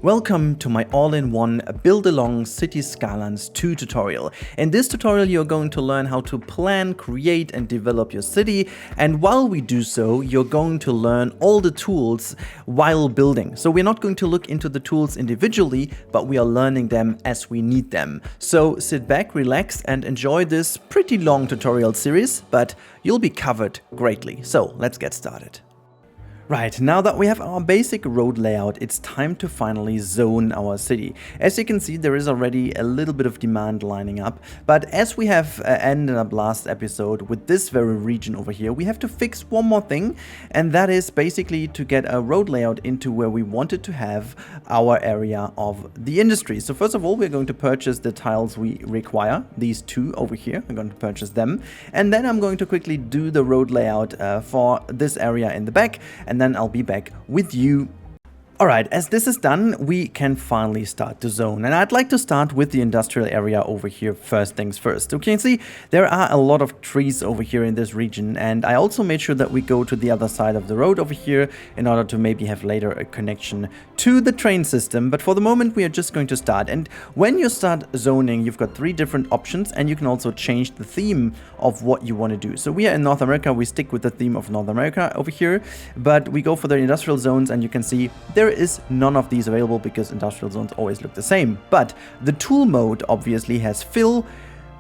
Welcome to my all-in-one Build-Along Cities Skylines 2 tutorial. In this tutorial you're going to learn how to plan, create and develop your city, and while we do so you're going to learn all the tools while building. So we're not going to look into the tools individually, but we are learning them as we need them. So sit back, relax and enjoy this pretty long tutorial series, but you'll be covered greatly. So let's get started. Right, now that we have our basic road layout, it's time to finally zone our city. As you can see, there is already a little bit of demand lining up, but as we have ended up last episode with this very region over here, we have to fix one more thing, and that is basically to get a road layout into where we wanted to have our area of the industry. So first of all, we're going to purchase the tiles we require, these two over here. I'm going to purchase them, and then I'm going to quickly do the road layout for this area in the back, and then I'll be back with you. Alright, as this is done, we can finally start to zone. And I'd like to start with the industrial area over here first things first. You can see there are a lot of trees over here in this region, and I also made sure that we go to the other side of the road over here in order to maybe have later a connection to the train system. But for the moment we are just going to start. And when you start zoning, you've got three different options, and you can also change the theme of what you want to do. So we are in North America, we stick with the theme of North America over here, but we go for the industrial zones, and you can see there is none of these available because industrial zones always look the same. But the tool mode obviously has fill,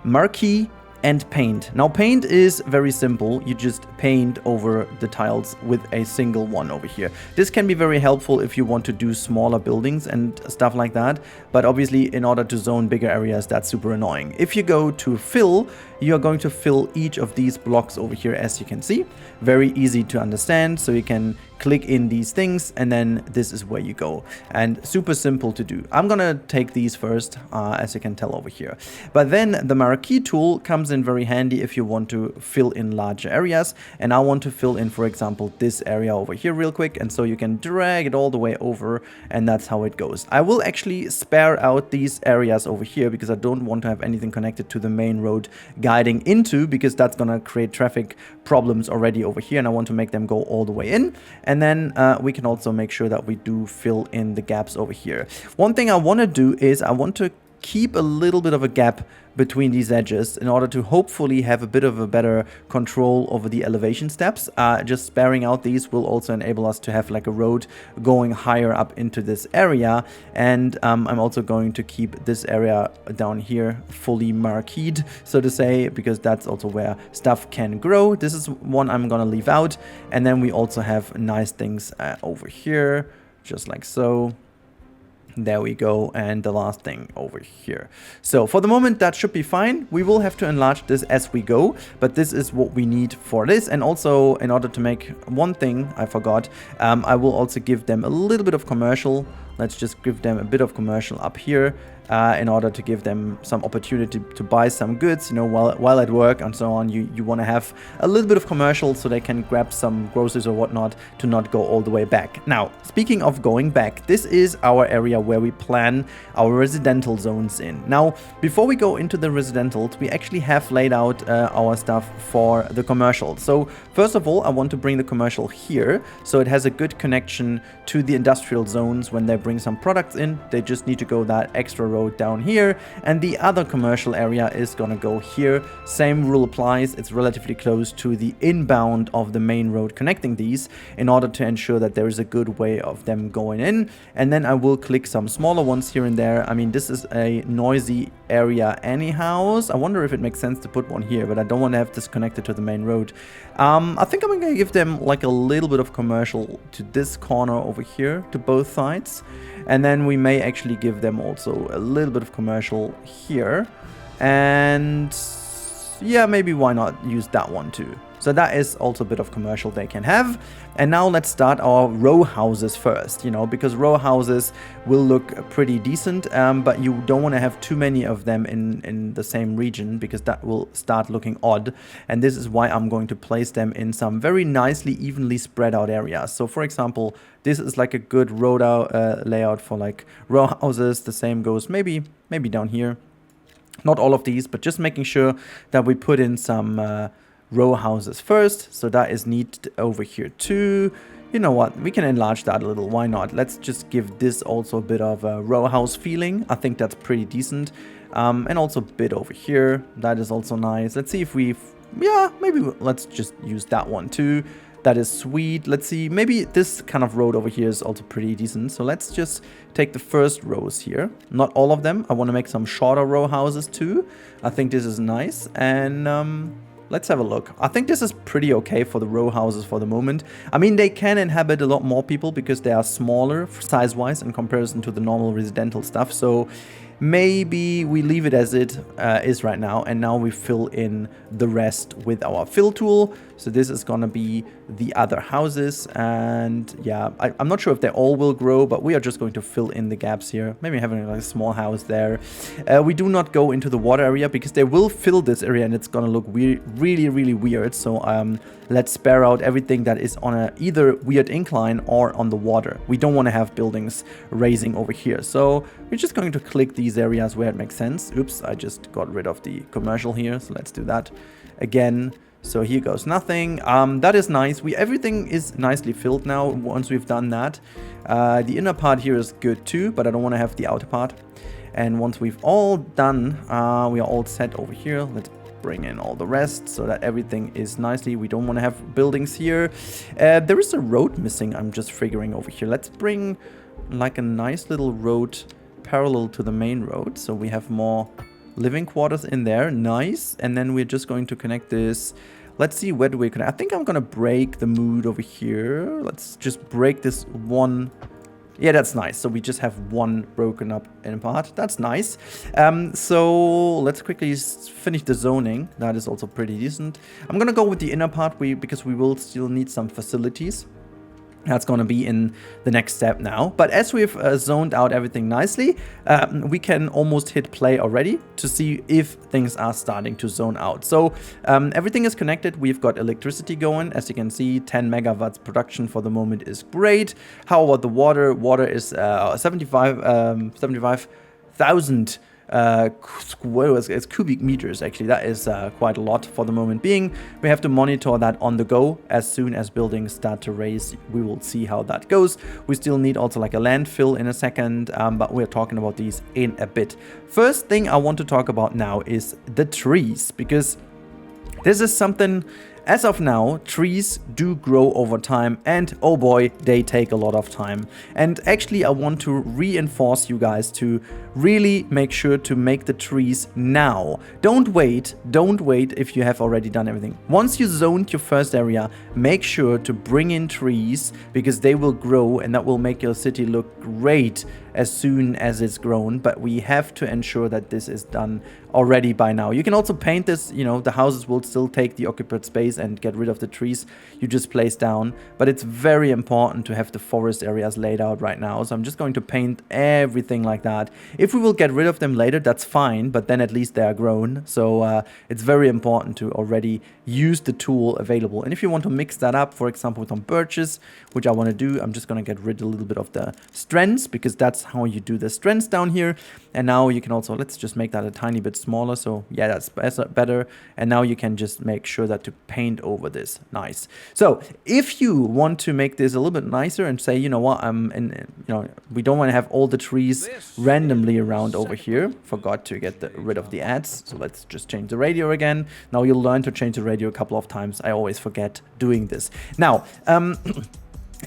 marquee and paint. Now paint is very simple, you just paint over the tiles with a single one over here. This can be very helpful if you want to do smaller buildings and stuff like that, but obviously in order to zone bigger areas that's super annoying. If you go to fill, you are going to fill each of these blocks over here, as you can see. Very easy to understand, so you can click in these things and then this is where you go, and super simple to do. I'm gonna take these first, as you can tell over here. But then the marquee tool comes in very handy if you want to fill in larger areas, and I want to fill in, for example, this area over here real quick, and so you can drag it all the way over, and that's how it goes. I will actually spare out these areas over here because I don't want to have anything connected to the main road guiding into, because that's gonna create traffic problems already over here, and I want to make them go all the way in. And then we can also make sure that we do fill in the gaps over here. One thing I want to do is I want to keep a little bit of a gap between these edges in order to hopefully have a bit of a better control over the elevation steps. Just sparing out these will also enable us to have like a road going higher up into this area. And I'm also going to keep this area down here fully marqueed, so to say, because that's also where stuff can grow. This is one I'm gonna leave out. And then we also have nice things over here, just like so. There we go, and the last thing over here. So for the moment that should be fine. We will have to enlarge this as we go, but this is what we need for this. And also, in order to make one thing I forgot, I will also give them a little bit of commercial. Let's just give them a bit of commercial up here in order to give them some opportunity to buy some goods, you know, while at work and so on. You want to have a little bit of commercial so they can grab some groceries or whatnot to not go all the way back. Now, speaking of going back, this is our area where we plan our residential zones in. Now, before we go into the residentials, we actually have laid out our stuff for the commercial. So first of all, I want to bring the commercial here so it has a good connection to the industrial zones. When they bring some products in, they just need to go that extra road down here, and the other commercial area is gonna go here. Same rule applies, it's relatively close to the inbound of the main road connecting these in order to ensure that there is a good way of them going in. And then I will click some smaller ones here and there. I mean, this is a noisy area anyhow. I wonder if it makes sense to put one here, but I don't want to have this connected to the main road. I think I'm gonna give them like a little bit of commercial to this corner over here, to both sides. And then we may actually give them also a little bit of commercial here. And yeah, maybe why not use that one too. So that is also a bit of commercial they can have. And now let's start our row houses first, you know, because row houses will look pretty decent, but you don't want to have too many of them in the same region because that will start looking odd. And this is why I'm going to place them in some very nicely, evenly spread out areas. So for example, this is like a good road layout for like row houses. The same goes maybe down here. Not all of these, but just making sure that we put in some row houses first. So that is neat over here too. You know what, we can enlarge that a little, why not? Let's just give this also a bit of a row house feeling. I think that's pretty decent. And also a bit over here, that is also nice. Let's see if yeah, maybe let's just use that one too. That is sweet. Let's see, maybe this kind of road over here is also pretty decent. So let's just take the first rows here. Not all of them. I want to make some shorter row houses too. I think this is nice. And let's have a look. I think this is pretty okay for the row houses for the moment. I mean, they can inhabit a lot more people because they are smaller size-wise in comparison to the normal residential stuff. So maybe we leave it as it is right now, and now we fill in the rest with our fill tool. So this is gonna be the other houses, and yeah, I'm not sure if they all will grow, but we are just going to fill in the gaps here. Maybe having like a small house there. We do not go into the water area because they will fill this area and it's gonna look really weird. So let's spare out everything that is on a either weird incline or on the water. We don't want to have buildings raising over here. So we're just going to click these areas where it makes sense. Oops, I just got rid of the commercial here. So let's do that again. So here goes nothing. That is nice. Everything is nicely filled now once we've done that. The inner part here is good too, but I don't want to have the outer part. And once we've all done, we are all set over here. Let's bring in all the rest so that everything is nicely. We don't want to have buildings here. There is a road missing, I'm just figuring over here. Let's bring like a nice little road parallel to the main road, so we have more living quarters in there. Nice. And then we're just going to connect this. Let's see, where do we connect? I think I'm gonna break the mood over here. Let's just break this one. Yeah, that's nice. So we just have one broken up in part. That's nice. So let's quickly finish the zoning. That is also pretty decent. I'm gonna go with the inner part because we will still need some facilities. That's going to be in the next step now. But as we've zoned out everything nicely, we can almost hit play already to see if things are starting to zone out. So everything is connected. We've got electricity going. As you can see, 10 megawatts production for the moment is great. How about the water? Water is 75,000 it's cubic meters. Actually, that is quite a lot for the moment being. We have to monitor that on the go. As soon as buildings start to raise, we will see how that goes. We still need also like a landfill in a second, but we're talking about these in a bit. First thing I want to talk about now is the trees, because this is something. As of now, trees do grow over time, and oh boy, they take a lot of time. And actually, I want to reinforce you guys to really make sure to make the trees now. Don't wait if you have already done everything. Once you zoned your first area, make sure to bring in trees, because they will grow and that will make your city look great as soon as it's grown. But we have to ensure that this is done already by now. You can also paint this, you know, the houses will still take the occupied space and get rid of the trees you just placed down, but it's very important to have the forest areas laid out right now. So I'm just going to paint everything like that. If we will get rid of them later, that's fine, but then at least they are grown. So it's very important to already use the tool available. And if you want to mix that up, for example, with some birches, which I want to do, I'm just going to get rid of a little bit of the strengths, because that's how you do the strengths down here. And now you can also, let's just make that a tiny bit smaller. So yeah, that's better. And now you can just make sure that to paint over this. Nice. So if you want to make this a little bit nicer and say, you know what, we don't want to have all the trees randomly around over here. Forgot to get rid of the ads. So let's just change the radio again. Now you'll learn to change the radio a couple of times. I always forget doing this. Now,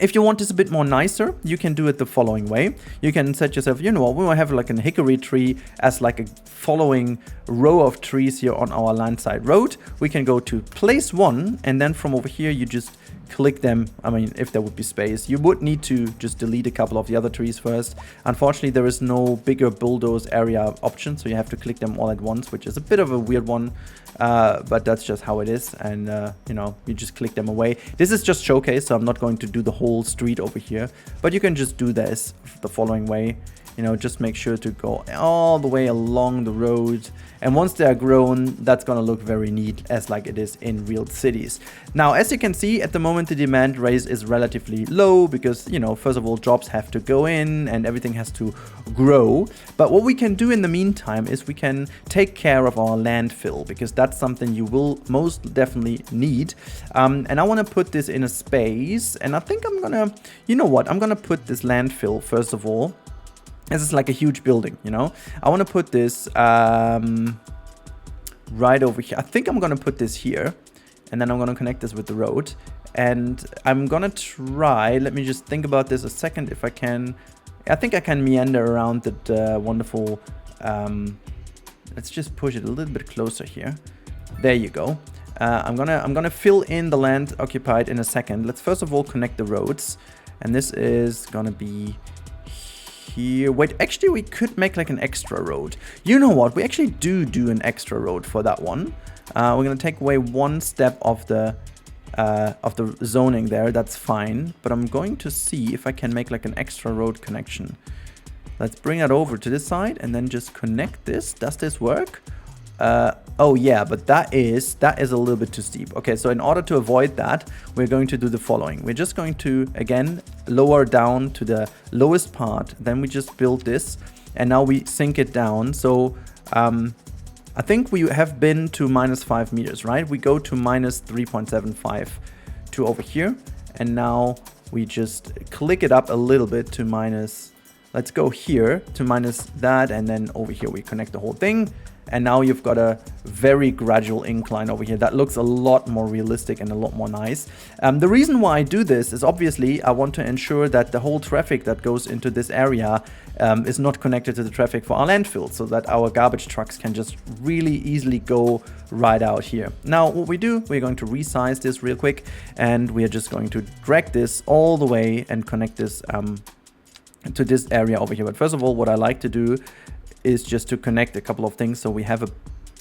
if you want this a bit more nicer, you can do it the following way. You can set yourself, you know what, we will have like a hickory tree as like a following row of trees here on our landside road. We can go to place one, and then from over here you just click them. I mean, if there would be space, you would need to just delete a couple of the other trees first. Unfortunately, there is no bigger bulldoze area option, so you have to click them all at once, which is a bit of a weird one, but that's just how it is. And you know, you just click them away. This is just showcase, so I'm not going to do the whole street over here, but you can just do this the following way. You know, just make sure to go all the way along the road. And once they are grown, that's going to look very neat, as like it is in real cities. Now, as you can see, at the moment, moment the demand raise is relatively low because, you know, first of all, jobs have to go in and everything has to grow. But what we can do in the meantime is we can take care of our landfill, because that's something you will most definitely need. And I want to put this in a space, and I think I'm gonna, you know what, I'm gonna put this landfill first of all. This is like a huge building, you know. I want to put this right over here. I think I'm gonna put this here, and then I'm gonna connect this with the road. And I'm gonna try, let me just think about this a second if I can. I think I can meander around that wonderful, let's just push it a little bit closer here. There you go. I'm gonna fill in the land occupied in a second. Let's first of all connect the roads, and this is gonna be here. Wait, actually we could make like an extra road. You know what? We actually do an extra road for that one. We're gonna take away one step of the zoning there. That's fine. But I'm going to see if I can make like an extra road connection. Let's bring it over to this side and then just connect this. Does this work? Oh yeah, but that is a little bit too steep. Okay, so in order to avoid that, we're going to do the following. We're just going to, again, lower down to the lowest part. Then we just build this, and now we sink it down. So I think we have been to -5 meters, right? We go to -3.75 to over here, and now we just click it up a little bit to minus. Let's go here to minus that, and then over here we connect the whole thing. And now you've got a very gradual incline over here. That looks a lot more realistic and a lot more nice. The reason why I do this is obviously I want to ensure that the whole traffic that goes into this area is not connected to the traffic for our landfill, so that our garbage trucks can just really easily go right out here. Now what we do, we're going to resize this real quick, and we are just going to drag this all the way and connect this to this area over here. But first of all, what I like to do is just to connect a couple of things, so we have a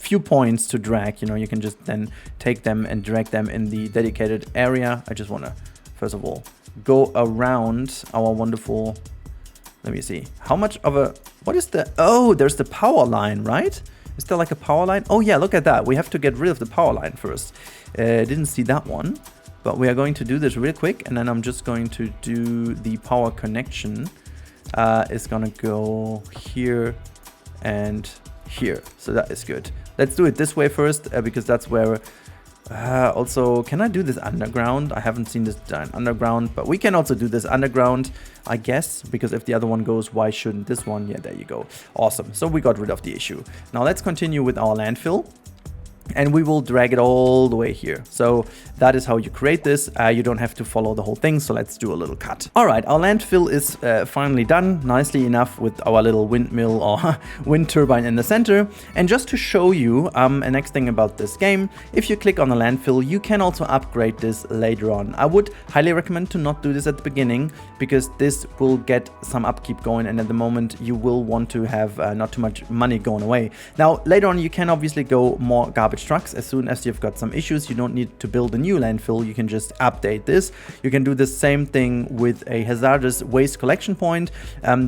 few points to drag. You know, you can just then take them and drag them in the dedicated area. I just want to first of all go around our wonderful, let me see, how much of a, what is the, oh, there's the power line, right? Is there like a power line? Oh yeah, look at that. We have to get rid of the power line first. Didn't see that one, but we are going to do this real quick, and then I'm just going to do the power connection. It's gonna go here and here, so that is good. Let's do it this way first, because that's where also, can I do this underground? I haven't seen this done underground, but we can also do this underground, I guess, because if the other one goes, why shouldn't this one? Yeah, there you go. Awesome. So we got rid of the issue. Now let's continue with our landfill, and we will drag it all the way here. So that is how you create this. You don't have to follow the whole thing, so let's do a little cut. All right, our landfill is finally done, nicely enough, with our little windmill or wind turbine in the center. And just to show you a next thing about this game, if you click on the landfill, you can also upgrade this later on. I would highly recommend to not do this at the beginning, because this will get some upkeep going, and at the moment you will want to have not too much money going away. Now later on you can obviously go more garbage trucks. As soon as you've got some issues, you don't need to build a new landfill, you can just update this. You can do the same thing with a hazardous waste collection point.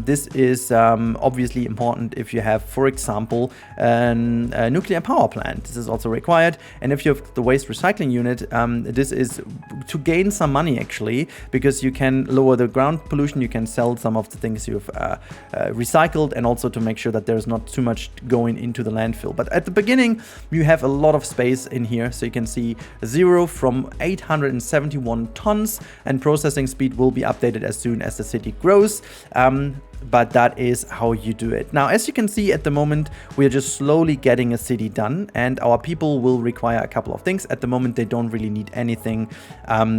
This is obviously important if you have, for example, a nuclear power plant. This is also required. And if you have the waste recycling unit, this is to gain some money actually, because you can lower the ground pollution, you can sell some of the things you've recycled, and also to make sure that there's not too much going into the landfill. But at the beginning you have a lot of space in here, so you can see 0 from 871 tons, and processing speed will be updated as soon as the city grows. But that is how you do it. Now, as you can see at the moment, we are just slowly getting a city done, and our people will require a couple of things. At the moment, they don't really need anything,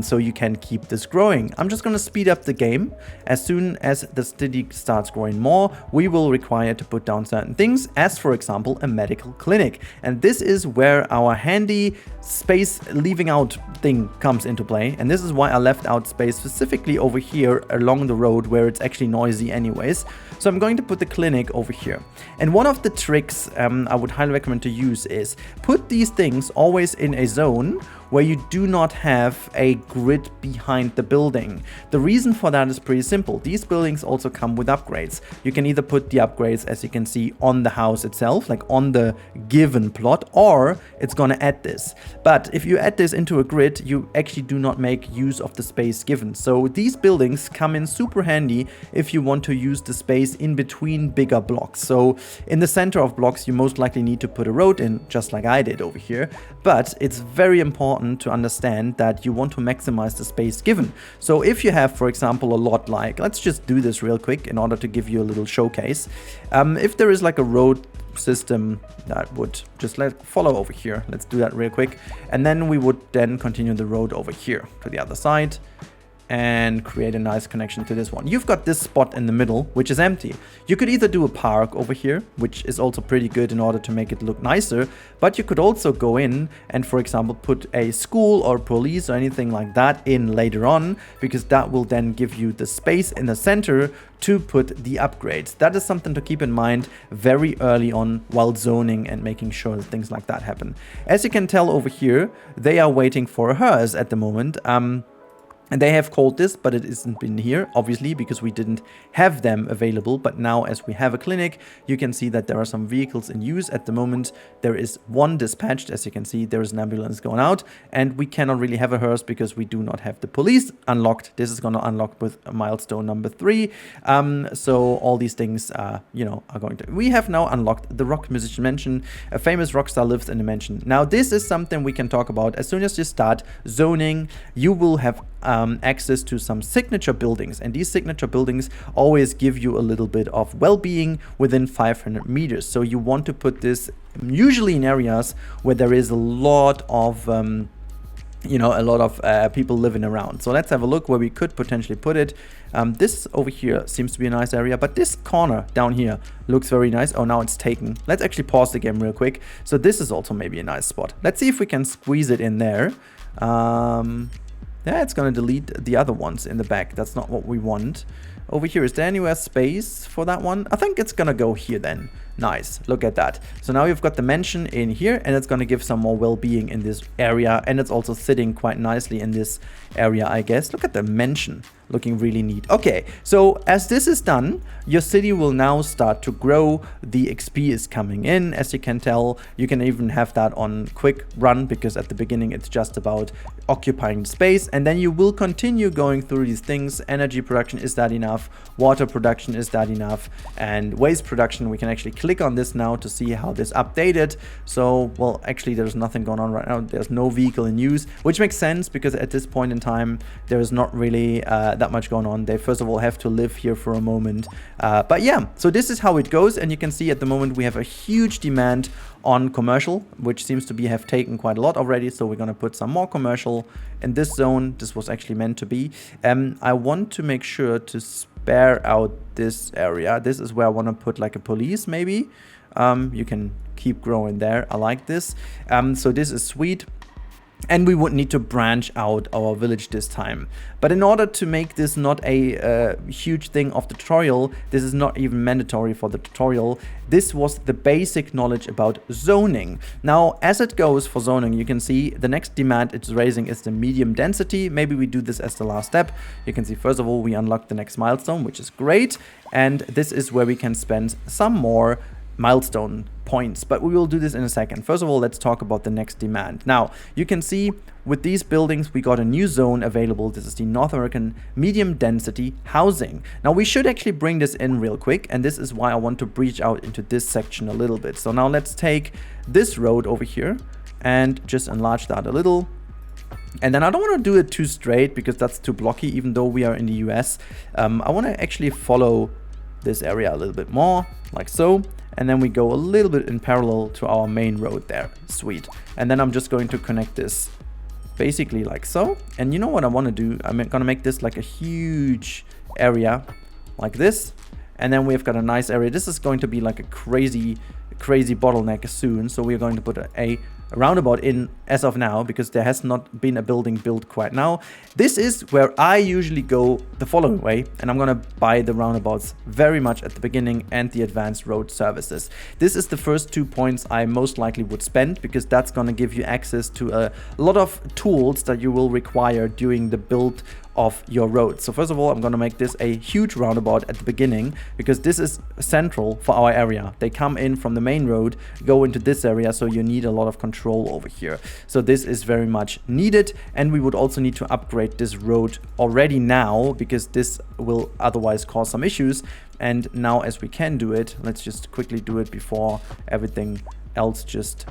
so you can keep this growing. I'm just going to speed up the game. As soon as the city starts growing more, we will require to put down certain things, as for example, a medical clinic. And this is where our handy space leaving out thing comes into play. And this is why I left out space specifically over here along the road, where it's actually noisy anyways. So I'm going to put the clinic over here. And one of the tricks I would highly recommend to use is put these things always in a zone where you do not have a grid behind the building. The reason for that is pretty simple. These buildings also come with upgrades. You can either put the upgrades, as you can see, on the house itself, like on the given plot, or it's going to add this. But if you add this into a grid, you actually do not make use of the space given. So these buildings come in super handy if you want to use the space in between bigger blocks. So in the center of blocks, you most likely need to put a road in, just like I did over here. But it's very important to understand that you want to maximize the space given. So if you have, for example, a lot like, let's just do this real quick in order to give you a little showcase. If there is like a road system that would just follow over here, let's do that real quick, and then we would then continue the road over here to the other side and create a nice connection to this one. You've got this spot in the middle, which is empty. You could either do a park over here, which is also pretty good in order to make it look nicer, but you could also go in and, for example, put a school or police or anything like that in later on, because that will then give you the space in the center to put the upgrades. That is something to keep in mind very early on while zoning and making sure that things like that happen. As you can tell over here, they are waiting for a hearse at the moment. And they have called this, but it isn't been here, obviously, because we didn't have them available. But now, as we have a clinic, you can see that there are some vehicles in use at the moment. There is one dispatched, as you can see, there is an ambulance going out, and we cannot really have a hearse because we do not have the police unlocked. This is going to unlock with milestone number 3. So all these things, are going to... We have now unlocked the rock musician mansion. A famous rock star lives in the mansion. Now, this is something we can talk about. As soon as you start zoning, you will have access to some signature buildings, and these signature buildings always give you a little bit of well-being within 500 meters. So you want to put this usually in areas where there is a lot of people living around. So let's have a look where we could potentially put it. This over here seems to be a nice area, but this corner down here looks very nice. Oh, now it's taken. Let's actually pause the game real quick. So this is also maybe a nice spot. Let's see if we can squeeze it in there. Yeah, it's going to delete the other ones in the back. That's not what we want. Over here, is there anywhere space for that one? I think it's going to go here then. Nice. Look at that. So now you've got the mansion in here, and it's going to give some more well-being in this area. And it's also sitting quite nicely in this area, I guess. Look at the mansion. Looking really neat. Okay, so as this is done, your city will now start to grow. The XP is coming in. As you can tell, you can even have that on quick run, because at the beginning it's just about occupying space, and then you will continue going through these things. Energy production, is that enough? Water production, is that enough? And waste production, we can actually click on this now to see how this updated. So, well, actually there's nothing going on right now. There's no vehicle in use, which makes sense because at this point in time there is not really that much going on. They first of all have to live here for a moment. But yeah, so this is how it goes, and you can see at the moment we have a huge demand on commercial, which seems to have taken quite a lot already. So we're going to put some more commercial in this zone. This was actually meant to be. I want to make sure to spare out this area. This is where I want to put like a police maybe. You can keep growing there. I like this. So this is sweet. And we would need to branch out our village this time. But in order to make this not a huge thing of the tutorial, this is not even mandatory for the tutorial. This was the basic knowledge about zoning. Now, as it goes for zoning, you can see the next demand it's raising is the medium density. Maybe we do this as the last step. You can see, first of all, we unlock the next milestone, which is great. And this is where we can spend some more milestone points, but we will do this in a second. First of all, let's talk about the next demand. Now, you can see with these buildings, we got a new zone available. This is the North American medium density housing. Now, we should actually bring this in real quick, and this is why I want to breach out into this section a little bit. So now let's take this road over here and just enlarge that a little. And then I don't want to do it too straight because that's too blocky, even though we are in the US. I want to actually follow this area a little bit more, like so. And then we go a little bit in parallel to our main road there. Sweet. And then I'm just going to connect this basically like so. And you know what I want to do? I'm going to make this like a huge area like this. And then we've got a nice area. This is going to be like a crazy bottleneck soon. So we're going to put a roundabout in as of now, because there has not been a building built quite now. This is where I usually go the following way, and I'm gonna buy the roundabouts very much at the beginning and the advanced road services. This is the first 2 points I most likely would spend, because that's gonna give you access to a lot of tools that you will require during the build of your road. So first of all, I'm going to make this a huge roundabout at the beginning, because this is central for our area. They come in from the main road, go into this area, so you need a lot of control over here. So this is very much needed, and we would also need to upgrade this road already now, because this will otherwise cause some issues. And now, as we can do it, let's just quickly do it before everything else just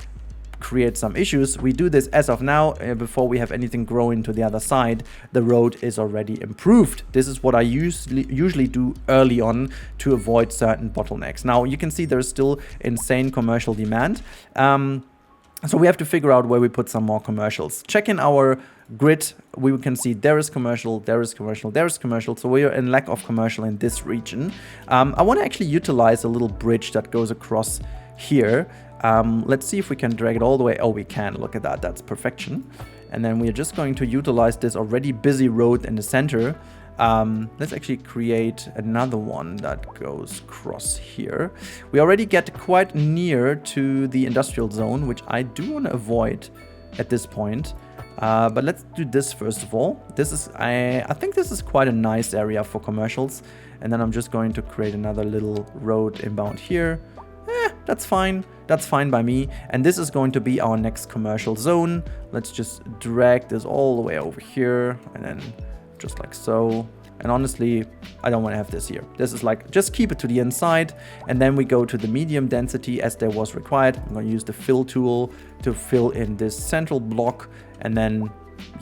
create some issues. We do this as of now, before we have anything growing to the other side. The road is already improved. This is what I usually do early on to avoid certain bottlenecks. Now you can see there's still insane commercial demand. So we have to figure out where we put some more commercials. Check in our grid, we can see there is commercial, there is commercial, there is commercial. So we are in lack of commercial in this region. I want to actually utilize a little bridge that goes across here. Let's see if we can drag it all the way. Oh, we can. Look at that. That's perfection. And then we're just going to utilize this already busy road in the center. Let's actually create another one that goes across here. We already get quite near to the industrial zone, which I do want to avoid at this point. But let's do this first of all. This is, I think this is quite a nice area for commercials. And then I'm just going to create another little road inbound here. That's fine. That's fine by me. And this is going to be our next commercial zone. Let's just drag this all the way over here, and then just like so. And honestly, I don't want to have this here. This is like, just keep it to the inside. And then we go to the medium density as there was required. I'm going to use the fill tool to fill in this central block. And then,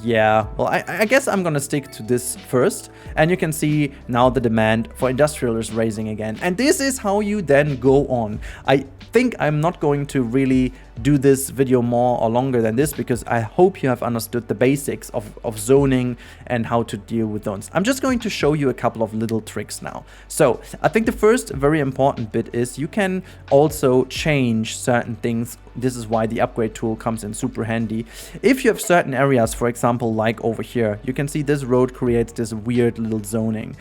yeah, well, I guess I'm going to stick to this first. And you can see now the demand for industrial is raising again. And this is how you then go on. I think I'm not going to really do this video more or longer than this, because I hope you have understood the basics of zoning and how to deal with those. I'm just going to show you a couple of little tricks now. So I think the first very important bit is you can also change certain things. This is why the upgrade tool comes in super handy. If you have certain areas, for example, like over here, you can see this road creates this weird little zoning,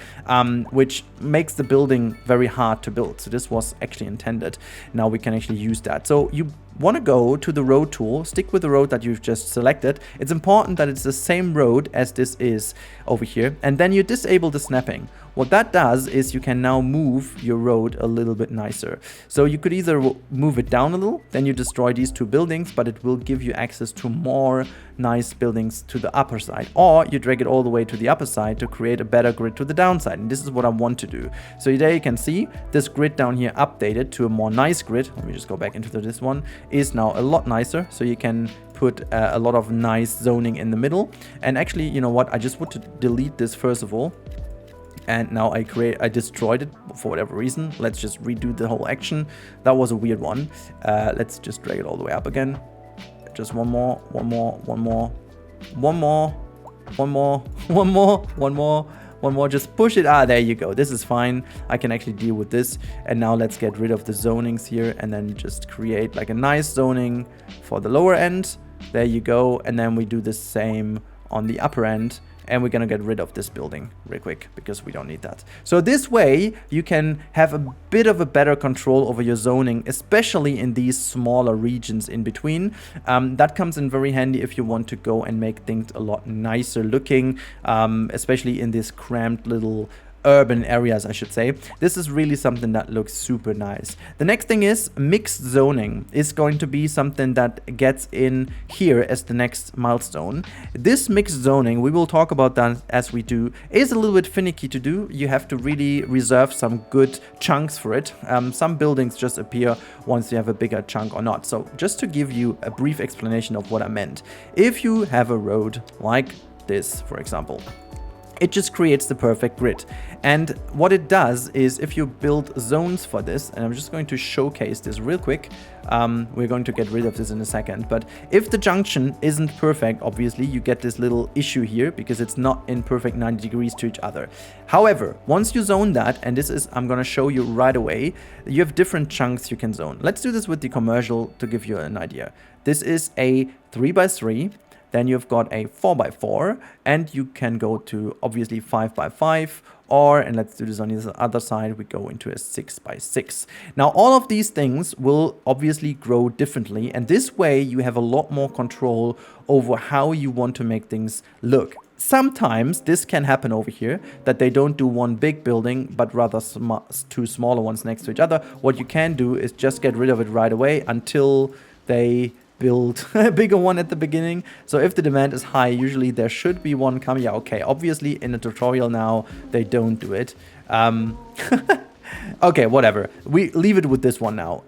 which makes the building very hard to build. So this was actually intended. Now we can actually use that. So you want to go to the road tool, stick with the road that you've just selected. It's important that it's the same road as this is over here, and then you disable the snapping. What that does is you can now move your road a little bit nicer. So you could either move it down a little, then you destroy these two buildings, but it will give you access to more nice buildings to the upper side, or you drag it all the way to the upper side to create a better grid to the downside. And this is what I want to do. So there you can see this grid down here updated to a more nice grid. Let me just go back into this one. Is now a lot nicer, so you can put a lot of nice zoning in the middle. And actually, you know what, I just want to delete this first of all, and now I destroyed it for whatever reason. Let's just redo the whole action. That was a weird one. Let's just drag it all the way up again. Just one more. Just push it. There you go. This is fine. I can actually deal with this. And now let's get rid of the zonings here, and then just create like a nice zoning for the lower end. There you go. And then we do the same on the upper end. And we're going to get rid of this building real quick, because we don't need that. So this way you can have a bit of a better control over your zoning, especially in these smaller regions in between. That comes in very handy if you want to go and make things a lot nicer looking, especially in this cramped little urban areas, I should say. This is really something that looks super nice. The next thing is mixed zoning is going to be something that gets in here as the next milestone. This mixed zoning, we will talk about that as we do, is a little bit finicky to do. You have to really reserve some good chunks for it. Some buildings just appear once you have a bigger chunk or not. So just to give you a brief explanation of what I meant. If you have a road like this, for example, it just creates the perfect grid. And what it does is, if you build zones for this, and I'm just going to showcase this real quick, we're going to get rid of this in a second, but if the junction isn't perfect, obviously you get this little issue here because it's not in perfect 90 degrees to each other. However, once you zone that, and this is, I'm going to show you right away, you have different chunks you can zone. Let's do this with the commercial to give you an idea. This is a 3x3. Then you've got a 4x4, and you can go to obviously 5x5, or, and let's do this on the other side, we go into a 6x6. Now all of these things will obviously grow differently, and this way you have a lot more control over how you want to make things look. Sometimes this can happen over here, that they don't do one big building, but rather two smaller ones next to each other. What you can do is just get rid of it right away until they build a bigger one at the beginning. So if the demand is high, usually there should be one coming. Yeah, okay, obviously in the tutorial now they don't do it. Okay, whatever, we leave it with this one now.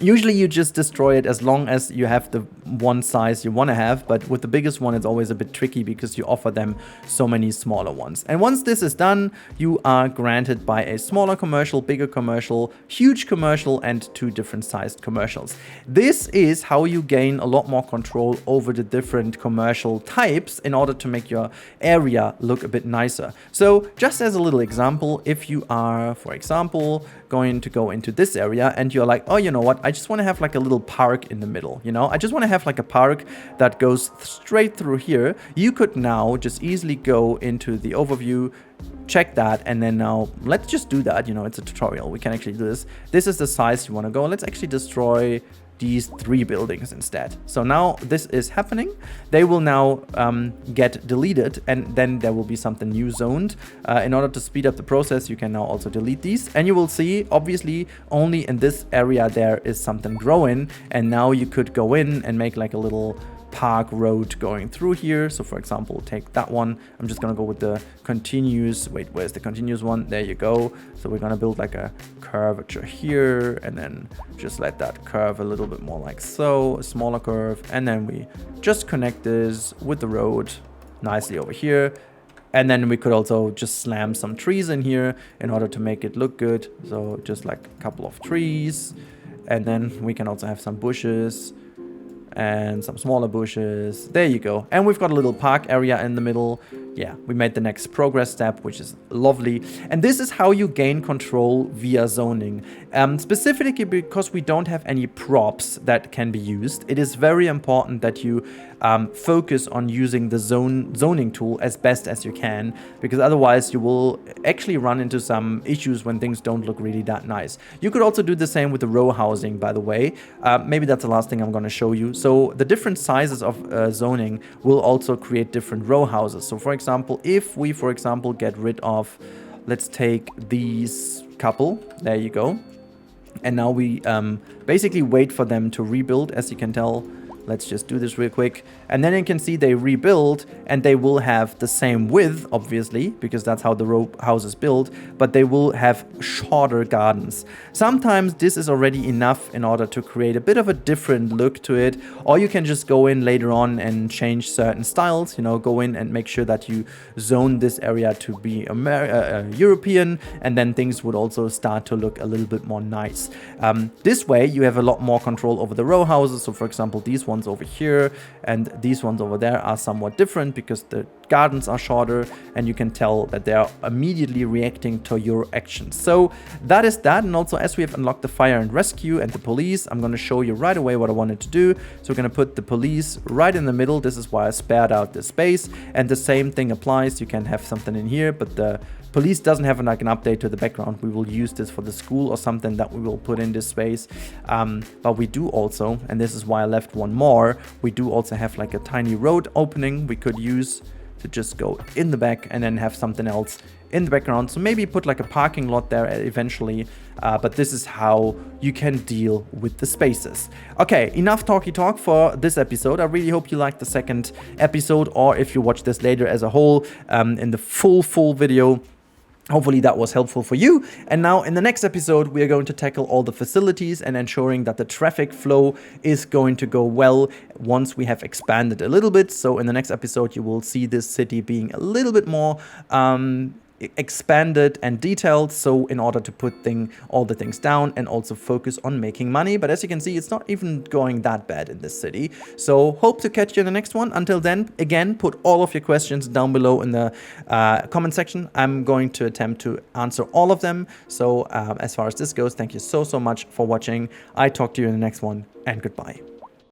Usually you just destroy it as long as you have the one size you want to have, but with the biggest one it's always a bit tricky because you offer them so many smaller ones. And once this is done, you are granted by a smaller commercial, bigger commercial, huge commercial, and two different sized commercials. This is how you gain a lot more control over the different commercial types in order to make your area look a bit nicer. So just as a little example, if you are, for example, going to go into this area and you're like, oh, you know what, I just want to have like a little park in the middle, you know, I just want to have like a park that goes straight through here. You could now just easily go into the overview, check that, and then now let's just do that. You know, it's a tutorial, we can actually do this. This is the size you want to go. Let's actually destroy these 3 buildings instead. So now this is happening. They will now get deleted, and then there will be something new zoned. In order to speed up the process, you can now also delete these, and you will see obviously only in this area there is something growing, and now you could go in and make like a little park road going through here. So for example, take that one. I'm just gonna go with the continuous, wait, where's the continuous one? There you go. So we're gonna build like a curvature here, and then just let that curve a little bit more like so, a smaller curve, and then we just connect this with the road nicely over here. And then we could also just slam some trees in here in order to make it look good. So just like a couple of trees, and then we can also have some bushes and some smaller bushes. There you go. And we've got a little park area in the middle. Yeah, we made the next progress step, which is lovely. And this is how you gain control via zoning. Specifically because we don't have any props that can be used, it is very important that you focus on using the zoning tool as best as you can, because otherwise you will actually run into some issues when things don't look really that nice. You could also do the same with the row housing, by the way. Maybe that's the last thing I'm going to show you. So the different sizes of zoning will also create different row houses. So for example, if we, for example, get rid of, let's take these couple, there you go. And now we basically wait for them to rebuild, as you can tell. Let's just do this real quick. And then you can see they rebuild, and they will have the same width, obviously, because that's how the row house is built, but they will have shorter gardens. Sometimes this is already enough in order to create a bit of a different look to it, or you can just go in later on and change certain styles, you know, go in and make sure that you zone this area to be European, and then things would also start to look a little bit more nice. This way you have a lot more control over the row houses. So for example, these ones over here and these ones over there are somewhat different because the gardens are shorter, and you can tell that they are immediately reacting to your actions. So that is that. And also, as we have unlocked the fire and rescue and the police, I'm going to show you right away what I wanted to do. So we're going to put the police right in the middle. This is why I spared out this space, and the same thing applies. You can have something in here, but the police doesn't have like an update to the background. We will use this for the school or something that we will put in this space. But we do also, and this is why I left one more, we do also have like a tiny road opening we could use to just go in the back and then have something else in the background. So maybe put like a parking lot there eventually, but this is how you can deal with the spaces. Okay, enough talky talk for this episode. I really hope you liked the second episode, or if you watch this later as a whole, in the full video, Hopefully that was helpful for you. And now in the next episode, we are going to tackle all the facilities and ensuring that the traffic flow is going to go well once we have expanded a little bit. So in the next episode, you will see this city being a little bit more expanded and detailed, so in order to put all the things down and also focus on making money. But as you can see, it's not even going that bad in this city. So hope to catch you in the next one. Until then, again, put all of your questions down below in the comment section. I'm going to attempt to answer all of them. So as far as this goes, thank you so much for watching. I talk to you in the next one, and goodbye.